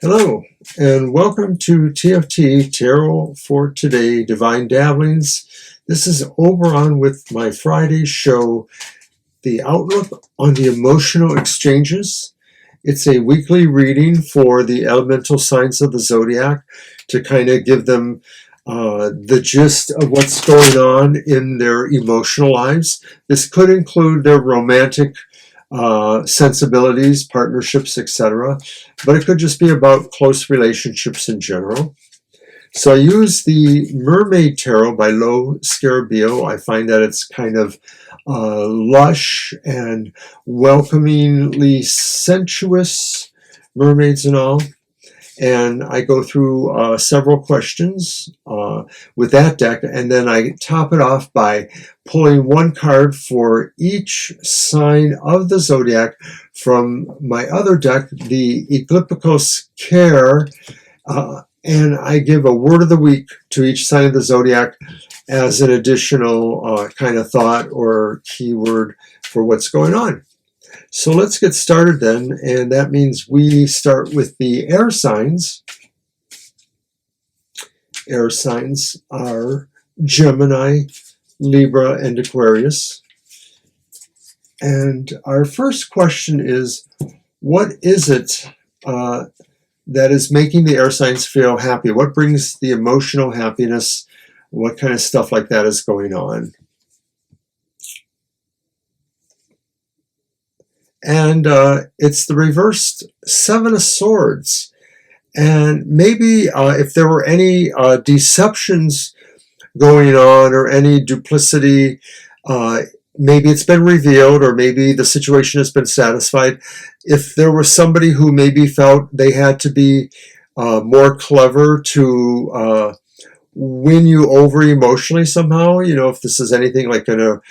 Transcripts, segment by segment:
Hello, and welcome to TFT, Tarot for Today, Divine Dabblings. This is Oberon with my Friday show, The Outlook on the Emotional Exchanges. It's a weekly reading for the elemental signs of the zodiac to kind of give them the gist of what's going on in their emotional lives. This could include their romantic sensibilities, partnerships, etc. But it could just be about close relationships in general. So I use the Mermaid Tarot by Lo Scarabeo. I find that it's kind of lush and welcomingly sensuous, mermaids and all. And I go through several questions with that deck, and then I top it off by pulling one card for each sign of the zodiac from my other deck, the Eclipticos Care, and I give a word of the week to each sign of the zodiac as an additional kind of thought or keyword for what's going on. So let's get started then, and that means we start with the air signs. Air signs are Gemini, Libra, and Aquarius. And our first question is, what is it that is making the air signs feel happy? What brings the emotional happiness? What kind of stuff like that is going on? And it's the reversed Seven of Swords. And maybe if there were any deceptions going on or any duplicity, maybe it's been revealed, or maybe the situation has been satisfied. If there was somebody who maybe felt they had to be more clever to win you over emotionally somehow, if this is anything like an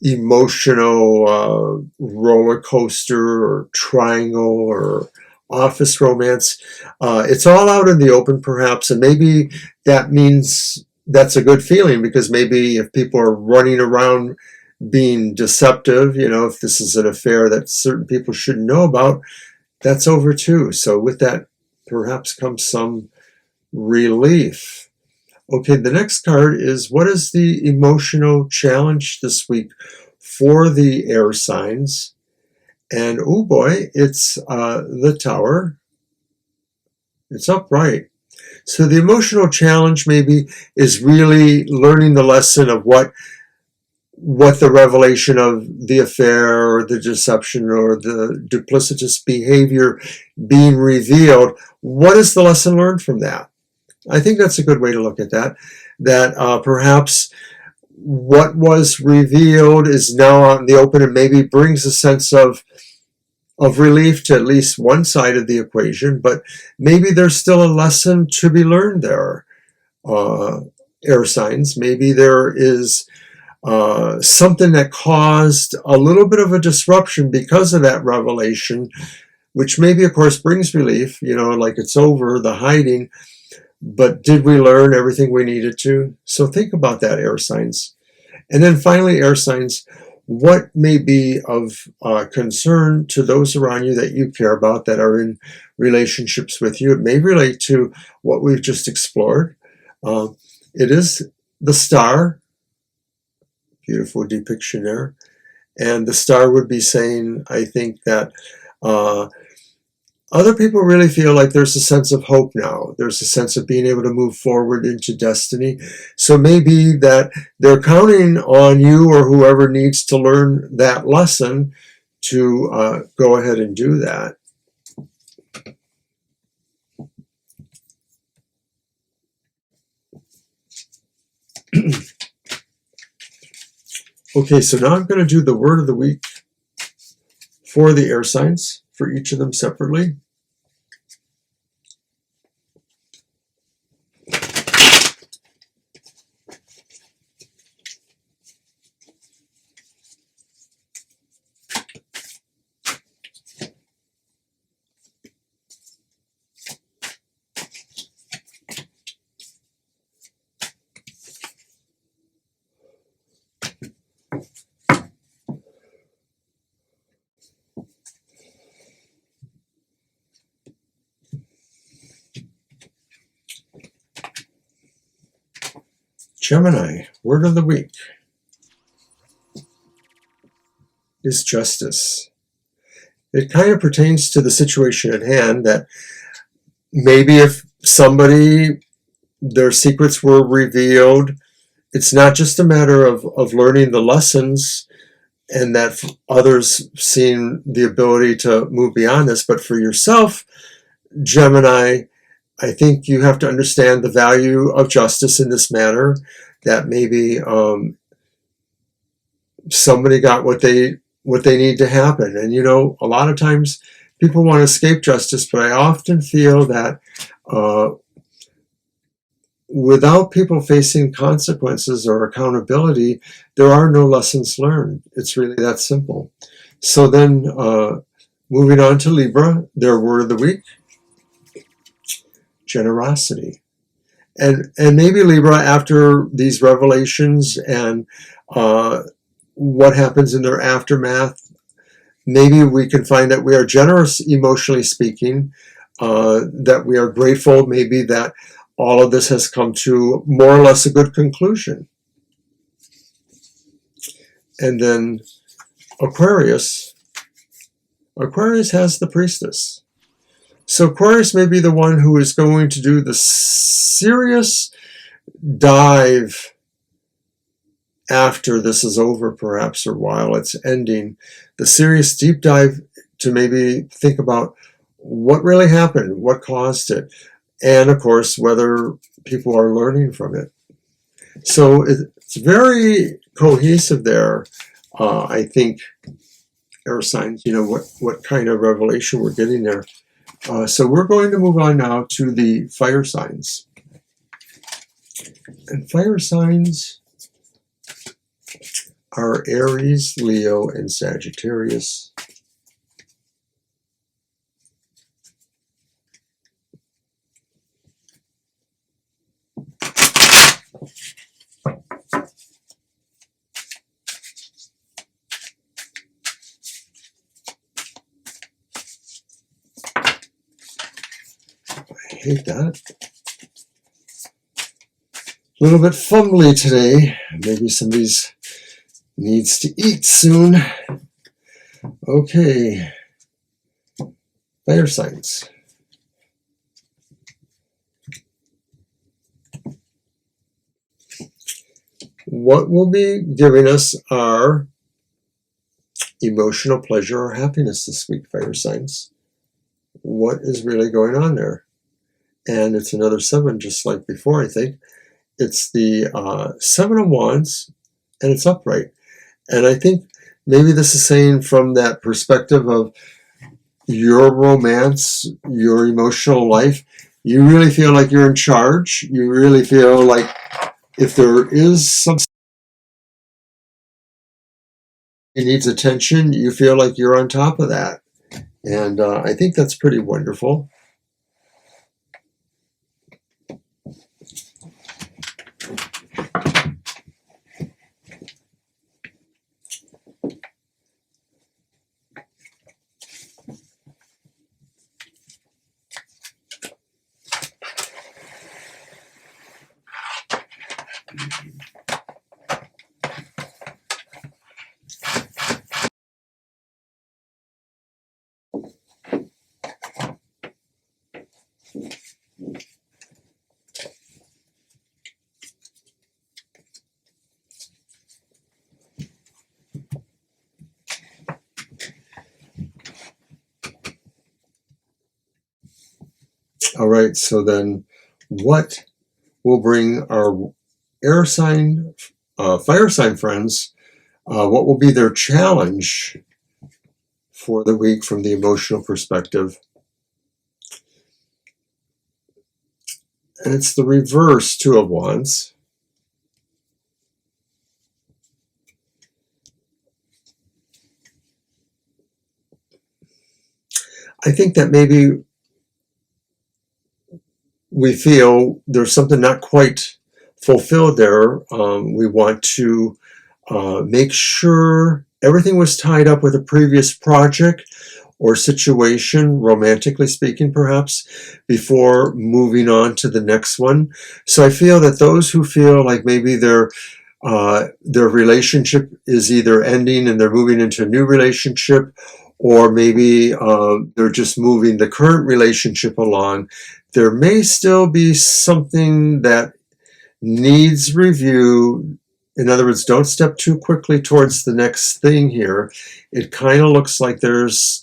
emotional roller coaster or triangle or office romance, it's all out in the open perhaps, and maybe that means that's a good feeling, because maybe if people are running around being deceptive, if this is an affair that certain people shouldn't know about, that's over too. So with that perhaps comes some relief. Okay, the next card is, what is the emotional challenge this week for the air signs? And oh boy, it's the Tower. It's upright. So the emotional challenge maybe is really learning the lesson of what the revelation of the affair or the deception or the duplicitous behavior being revealed, what is the lesson learned from that? I think that's a good way to look at that. That perhaps what was revealed is now out in the open, and maybe brings a sense of relief to at least one side of the equation, but maybe there's still a lesson to be learned there. Air signs, maybe there is something that caused a little bit of a disruption because of that revelation, which maybe, of course, brings relief, like it's over, the hiding. But did we learn everything we needed to? So think about that, air signs. And then finally, air signs, what may be of concern to those around you that you care about, that are in relationships with you? It may relate to what we've just explored. It is the star. Beautiful depiction there. And the star would be saying, I think, that other people really feel like there's a sense of hope now. There's a sense of being able to move forward into destiny. So maybe that they're counting on you or whoever needs to learn that lesson to go ahead and do that. Okay, so now I'm going to do the word of the week for the air signs, for each of them separately. Gemini, word of the week is justice. It kind of pertains to the situation at hand, that maybe if somebody, their secrets were revealed, it's not just a matter of learning the lessons and that others seeing the ability to move beyond this, but for yourself, Gemini, I think you have to understand the value of justice in this matter, that maybe somebody got what they need to happen. And a lot of times people want to escape justice, but I often feel that without people facing consequences or accountability, there are no lessons learned. It's really that simple. So then, moving on to Libra, their word of the week, generosity. And maybe Libra, after these revelations and what happens in their aftermath, maybe we can find that we are generous emotionally speaking, that we are grateful maybe that all of this has come to more or less a good conclusion. And then Aquarius has the priestess. So Aquarius may be the one who is going to do the serious dive after this is over, perhaps, or while it's ending, the serious deep dive to maybe think about what really happened, what caused it, and of course, whether people are learning from it. So it's very cohesive there. I think, air signs, what kind of revelation we're getting there. So we're going to move on now to the fire signs. And fire signs are Aries, Leo, and Sagittarius. I hate that. A little bit fumbly today. Maybe somebody's needs to eat soon. Okay. Fire signs. What will be giving us our emotional pleasure or happiness this week, fire signs? What is really going on there? And it's another 7, just like before, I think. It's the 7 of Wands, and it's upright. And I think maybe this is saying from that perspective of your romance, your emotional life, you really feel like you're in charge. You really feel like if there is something that needs attention, you feel like you're on top of that. And I think that's pretty wonderful. All right, so then what will bring our air sign, fire sign friends, what will be their challenge for the week from the emotional perspective? And it's the reverse 2 of Wands. I think that maybe we feel there's something not quite fulfilled there. We want to make sure everything was tied up with a previous project, or situation, romantically speaking perhaps, before moving on to the next one. So I feel that those who feel like maybe their relationship is either ending and they're moving into a new relationship, or maybe they're just moving the current relationship along, there may still be something that needs review. In other words, don't step too quickly towards the next thing here. It kind of looks like there's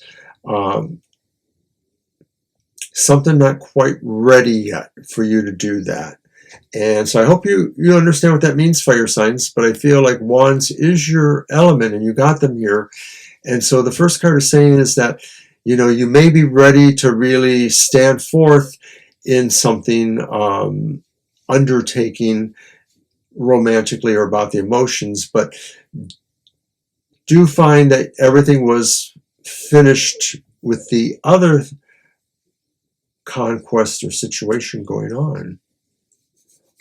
something not quite ready yet for you to do that. And so I hope you understand what that means, fire signs, but I feel like wands is your element and you got them here. And so the first card is saying is that, you know, you may be ready to really stand forth in something, undertaking romantically or about the emotions, but do find that everything was finished with the other conquest or situation going on.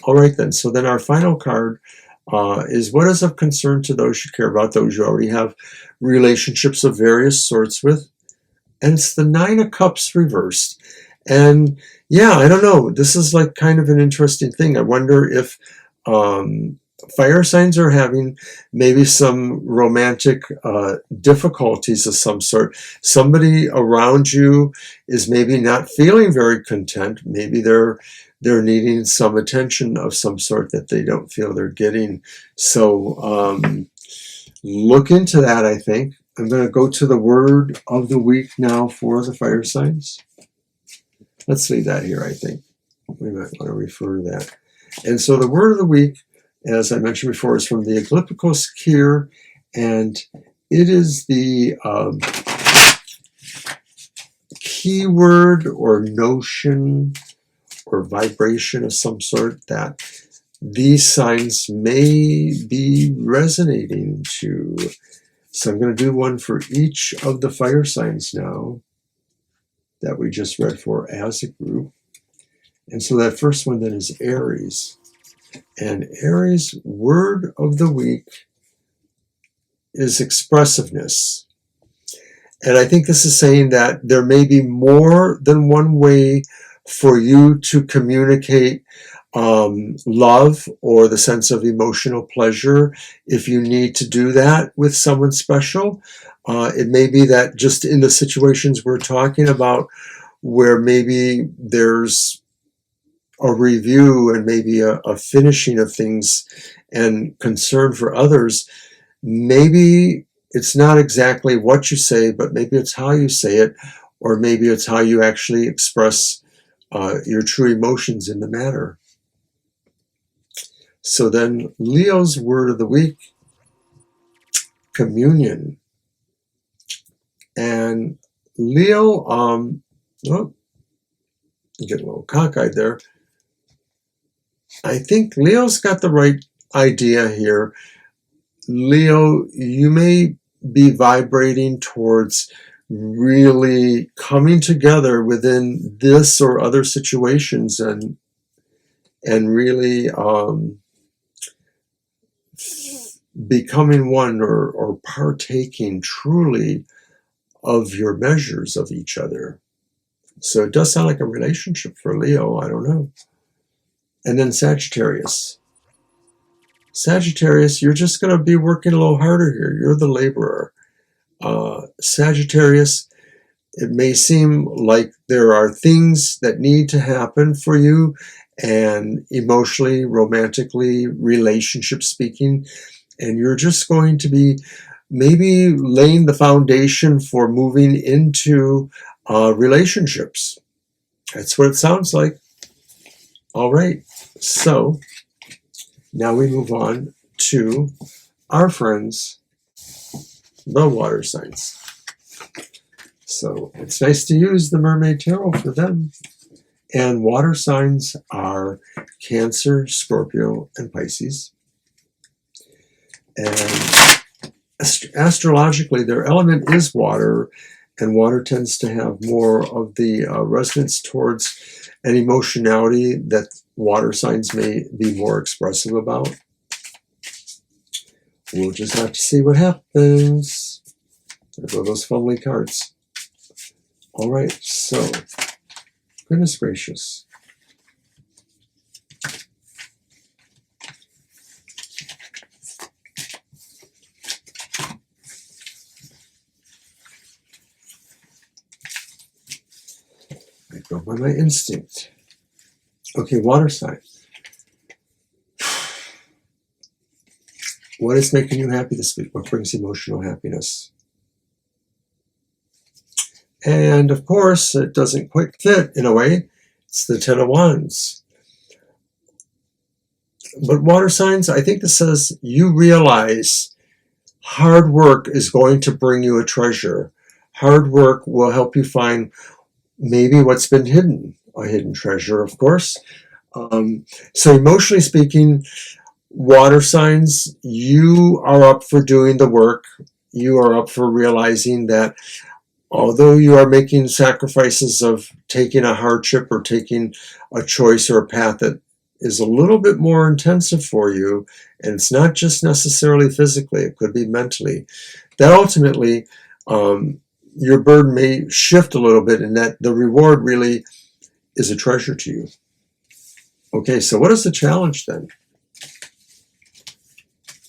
All right then, so then our final card is what is of concern to those you care about, those you already have relationships of various sorts with. And it's the Nine of Cups reversed. And yeah, I don't know, this is like kind of an interesting thing. I wonder if fire signs are having maybe some romantic difficulties of some sort. Somebody around you is maybe not feeling very content. Maybe they're needing some attention of some sort that they don't feel they're getting. So look into that, I think. I'm going to go to the word of the week now for the fire signs. Let's leave that here, I think. We might want to refer to that. And so the word of the week, as I mentioned before, is from the Eclipticos Kyr, and it is the keyword or notion or vibration of some sort that these signs may be resonating to. So I'm going to do one for each of the fire signs now that we just read for as a group. And so that first one then is Aries. And Aries' word of the week is expressiveness. And I think this is saying that there may be more than one way for you to communicate love or the sense of emotional pleasure. If you need to do that with someone special, it may be that just in the situations we're talking about where maybe there's a review and maybe a finishing of things and concern for others, maybe it's not exactly what you say, but maybe it's how you say it, or maybe it's how you actually express your true emotions in the matter. So then Leo's word of the week, communion. And Leo, get a little cockeyed there. I think Leo's got the right idea here. Leo, you may be vibrating towards really coming together within this or other situations and really becoming one or partaking truly of your measures of each other. So it does sound like a relationship for Leo. I don't know. And then Sagittarius. Sagittarius, you're just going to be working a little harder here. You're the laborer. Sagittarius, it may seem like there are things that need to happen for you, and emotionally, romantically, relationship speaking, and you're just going to be maybe laying the foundation for moving into relationships. That's what it sounds like. All right, so now we move on to our friends, the water signs. So it's nice to use the Mermaid Tarot for them. And water signs are Cancer, Scorpio, and Pisces. And astrologically, their element is water, and water tends to have more of the resonance towards an emotionality that water signs may be more expressive about. We'll just have to see what happens. There go those fumbly cards. All right, so, goodness gracious. I go by my instinct. Okay, water sign. What is making you happy this week? What brings emotional happiness? And of course, it doesn't quite fit in a way. It's the Ten of Wands. But water signs, I think this says you realize hard work is going to bring you a treasure. Hard work will help you find maybe what's been hidden, a hidden treasure, of course. So emotionally speaking, water signs, you are up for doing the work. You are up for realizing that although you are making sacrifices of taking a hardship or taking a choice or a path that is a little bit more intensive for you, and it's not just necessarily physically, it could be mentally, that ultimately your burden may shift a little bit and that the reward really is a treasure to you. Okay, so what is the challenge then?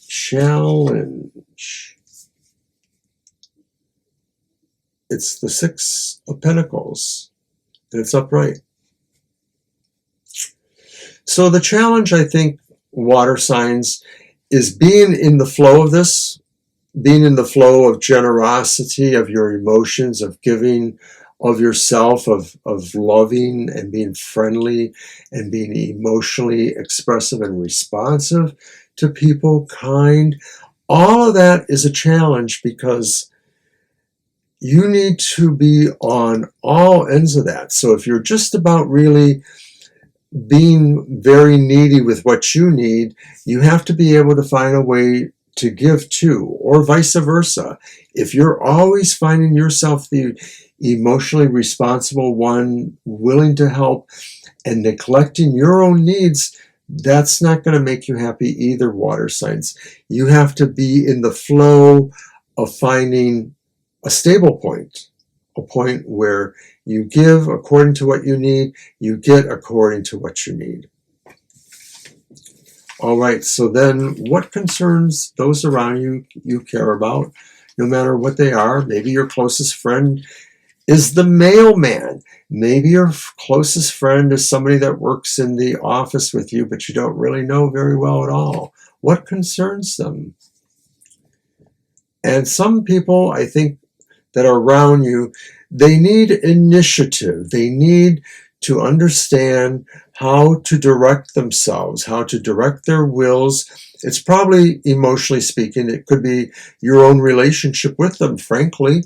Challenge. It's the Six of Pentacles, and it's upright. So the challenge, I think, water signs, is being in the flow of this, being in the flow of generosity, of your emotions, of giving of yourself, of loving and being friendly and being emotionally expressive and responsive to people, kind. All of that is a challenge because you need to be on all ends of that. So if you're just about really being very needy with what you need, you have to be able to find a way to give too, or vice versa. If you're always finding yourself the emotionally responsible one, willing to help, and neglecting your own needs, that's not going to make you happy either, water signs. You have to be in the flow of finding a stable point, a point where you give according to what you need, you get according to what you need. All right, so then what concerns those around you you care about, no matter what they are? Maybe your closest friend is the mailman. Maybe your closest friend is somebody that works in the office with you, but you don't really know very well at all. What concerns them? And some people, I think, that are around you, they need initiative. They need to understand how to direct themselves, how to direct their wills. It's probably, emotionally speaking, it could be your own relationship with them, frankly.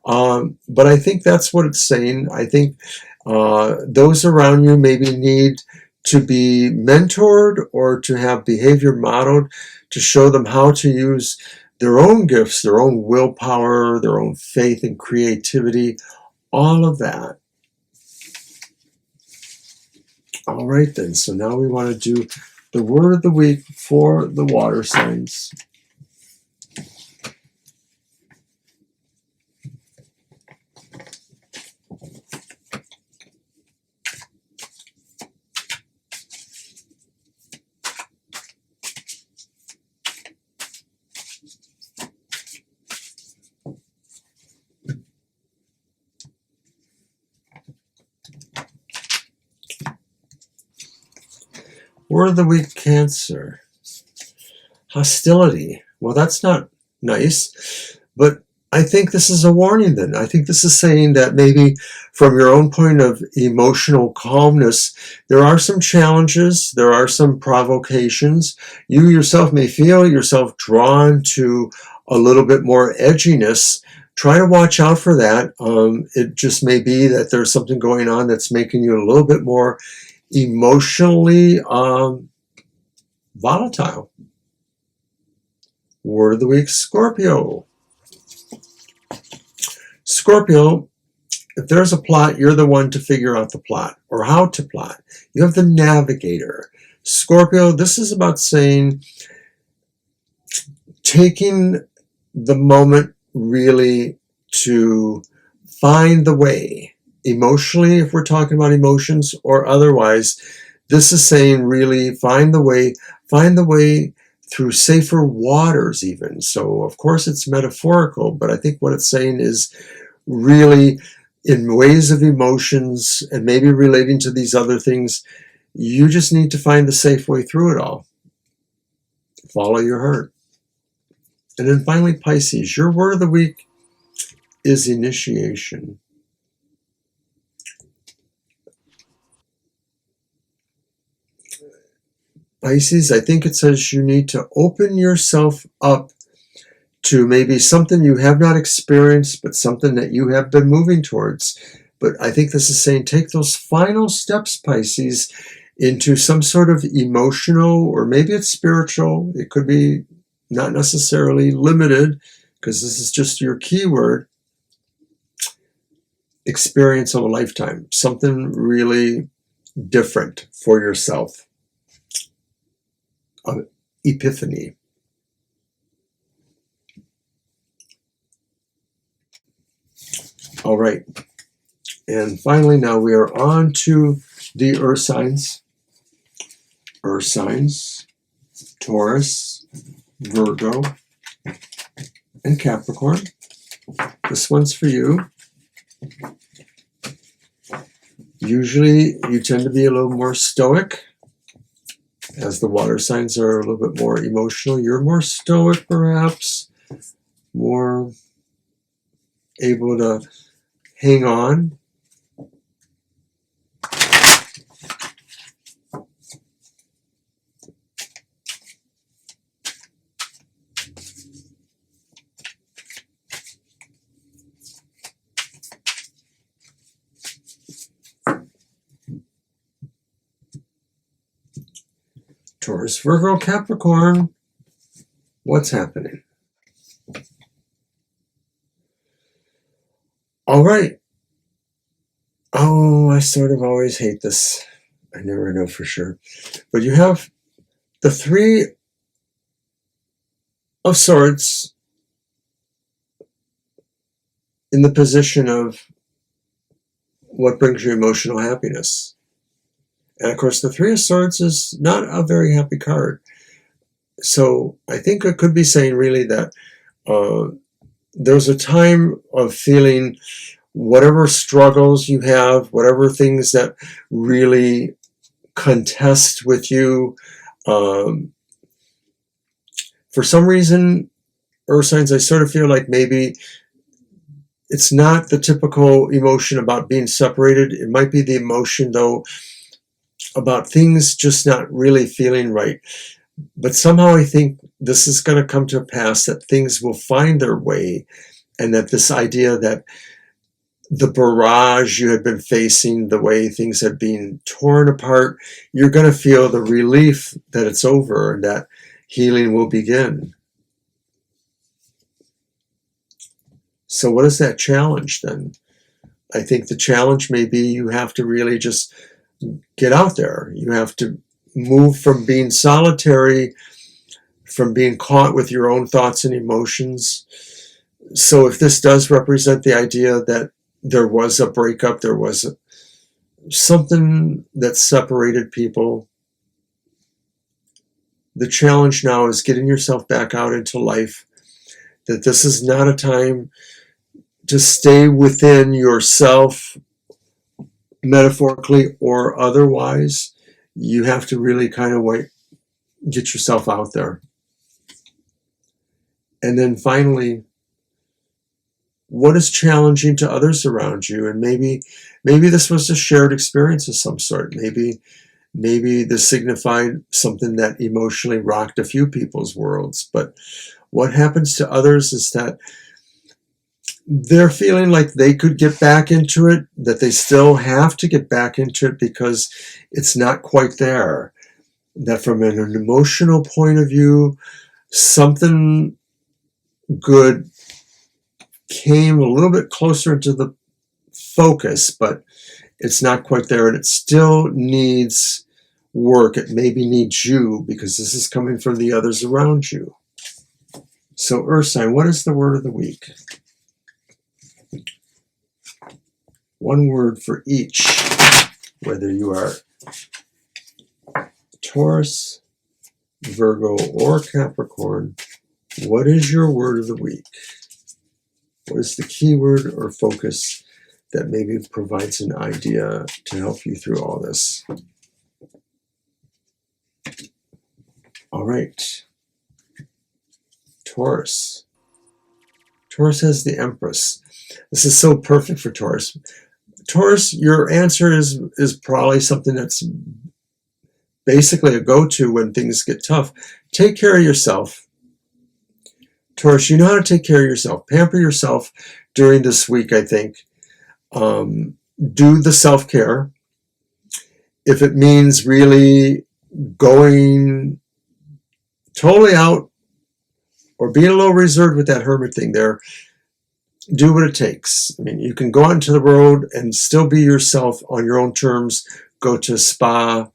But I think that's what it's saying. I think those around you maybe need to be mentored or to have behavior modeled to show them how to use their own gifts, their own willpower, their own faith and creativity, all of that. All right then, so now we want to do the word of the week for the water signs. Word of the week, Cancer. Hostility. Well, that's not nice, but I think this is a warning then. I think this is saying that maybe from your own point of emotional calmness, there are some challenges, there are some provocations. You yourself may feel yourself drawn to a little bit more edginess. Try to watch out for that. It just may be that there's something going on that's making you a little bit more emotionally volatile. Word of the week, Scorpio. Scorpio, if there's a plot, you're the one to figure out the plot or how to plot. You have the navigator. Scorpio, this is about saying taking the moment really to find the way. Emotionally, if we're talking about emotions, or otherwise, this is saying really find the way through safer waters even. So of course it's metaphorical, but I think what it's saying is really in ways of emotions and maybe relating to these other things, you just need to find the safe way through it all. Follow your heart. And then finally, Pisces, your word of the week is initiation. Pisces, I think it says you need to open yourself up to maybe something you have not experienced, but something that you have been moving towards. But I think this is saying take those final steps, Pisces, into some sort of emotional, or maybe it's spiritual. It could be not necessarily limited, because this is just your keyword, experience of a lifetime, something really different for yourself. Epiphany. All right. And finally, now we are on to the earth signs. Earth signs, Taurus, Virgo, and Capricorn. This one's for you. Usually you tend to be a little more stoic, as the water signs are a little bit more emotional. You're more stoic, perhaps, more able to hang on. Taurus, Virgo, Capricorn, what's happening? All right. Oh, I sort of always hate this. I never know for sure. But you have the Three of Swords in the position of what brings you emotional happiness. And of course, the Three of Swords is not a very happy card. So I think it could be saying really that there's a time of feeling whatever struggles you have, whatever things that really contest with you. For some reason, earth signs, I sort of feel like maybe it's not the typical emotion about being separated. It might be the emotion, though, about things just not really feeling right. But somehow I think this is going to come to pass, that things will find their way, and that this idea that the barrage you had been facing, the way things had been torn apart, you're going to feel the relief that it's over and that healing will begin. So what is that challenge then? I think the challenge may be you have to really just get out there. You have to move from being solitary, from being caught with your own thoughts and emotions. So if this does represent the idea that there was a breakup, there was something that separated people, the challenge now is getting yourself back out into life, that this is not a time to stay within yourself, metaphorically or otherwise. You have to really kind of get yourself out there. And then finally, what is challenging to others around you? And maybe this was a shared experience of some sort. Maybe this signified something that emotionally rocked a few people's worlds. But what happens to others is that they're feeling like they could get back into it, that they still have to get back into it because it's not quite there. That from an emotional point of view, something good came a little bit closer to the focus, but it's not quite there, and it still needs work. It maybe needs you, because this is coming from the others around you. So Earth sign, what is the word of the week? one word for each, whether you are Taurus, Virgo, or Capricorn. What is your word of the week? What is the keyword or focus that maybe provides an idea to help you through all this? All right. Taurus. Taurus has the Empress. This is so perfect for Taurus. Taurus, your answer is probably something that's basically a go-to when things get tough. Take care of yourself. Taurus, you know how to take care of yourself. Pamper yourself during this week, I think. Do the self-care. If it means really going totally out or being a little reserved with that hermit thing there, do what it takes. I mean, you can go out into the road and still be yourself on your own terms. Go to a spa,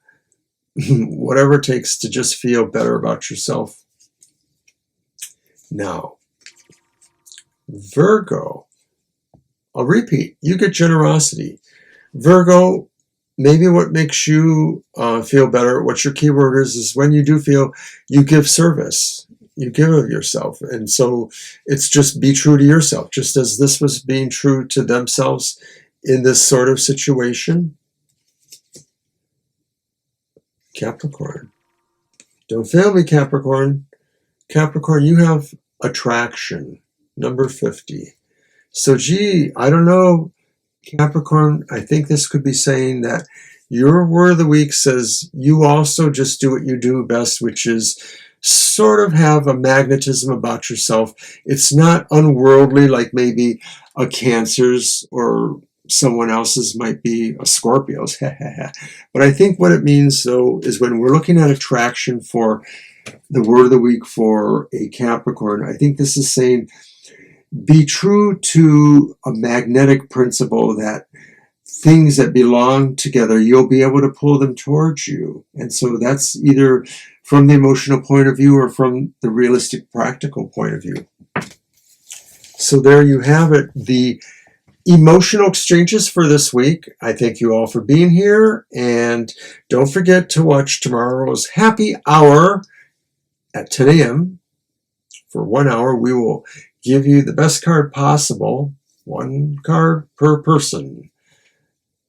whatever it takes to just feel better about yourself. Now, Virgo, I'll repeat, you get generosity. Virgo, maybe what makes you feel better, what your keyword is when you do feel you give service, you give of yourself. And so it's just be true to yourself, just as this was being true to themselves in this sort of situation. Capricorn, don't fail me, Capricorn. Capricorn, you have attraction, number 50. So, gee, I don't know, Capricorn, I think this could be saying that your word of the week says you also just do what you do best, which is sort of have a magnetism about yourself. It's not unworldly like maybe a Cancer's or someone else's might be a Scorpio's. But I think what it means, though, is when we're looking at attraction for the word of the week for a Capricorn, I think this is saying be true to a magnetic principle that things that belong together, you'll be able to pull them towards you. And so that's either from the emotional point of view or from the realistic, practical point of view. So there you have it, the emotional exchanges for this week. I thank you all for being here. And don't forget to watch tomorrow's happy hour at 10 a.m. For 1 hour, we will give you the best card possible, one card per person.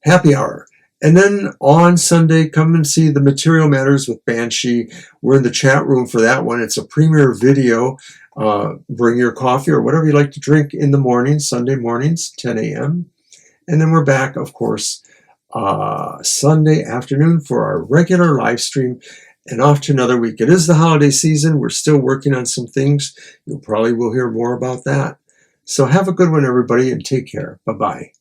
Happy hour. And then on Sunday, come and see The Material Matters with Banshee. We're in the chat room for that one. It's a premiere video. Bring your coffee or whatever you like to drink in the morning, Sunday mornings, 10 a.m. And then we're back, of course, Sunday afternoon for our regular live stream and off to another week. It is the holiday season. We're still working on some things. You probably will hear more about that. So have a good one, everybody, and take care. Bye-bye.